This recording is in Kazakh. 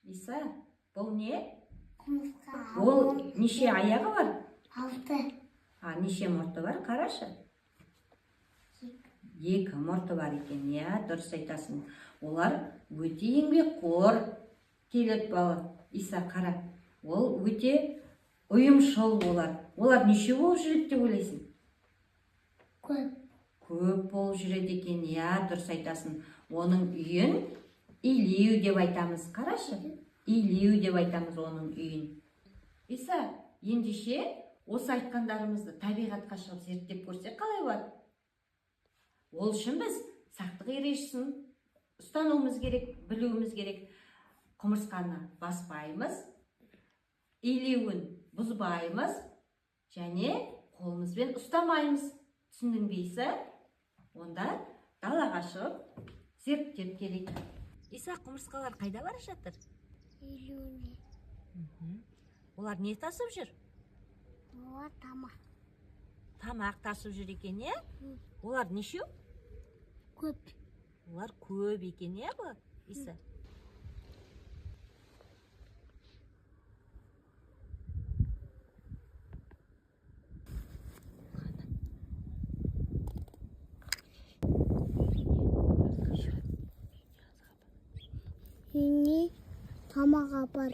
Иса, бұл не? Құмырсқа. Ол неше аяғы бар? 6. Неше мұрты бар? Қарашы. 2 мұрты бар екен, дұрыс айтасың. Олар өте еңбекқор. Келеді бала. Иса, қара. Ол өте ұйымшыл олар. Олар неше болып жүреді деп ойлайсың? Көп. Көп болып жүреді екен, дұрыс айтасың. Оның үйін илеу деп айтамыз. Қарашы. Илеу деп айтамыз оның үйін. Иса, ендеше осы айтқандарымызды табиғатқа шығып зерттеп көрсек қалай болады? Ол үшін біз сақтық ережесін ұстануымыз керек, білуіміз керек. Құмырсқаны баспаймыз, илеуін бұзбаймыз, және қолымызбен ұстамаймыз. Түсіндің бе, Иса? Онда далаға шығып зерттеп келейік. Иса, құмырсқалар қайда бара жатыр? Илеуіне. Олар не тасып жүр? Олар тамақ. Тамақ тасып жүр екен, Олар нешеу? Көп. Олар көп екен, бұл, Иса? Үйіне тамақ апар.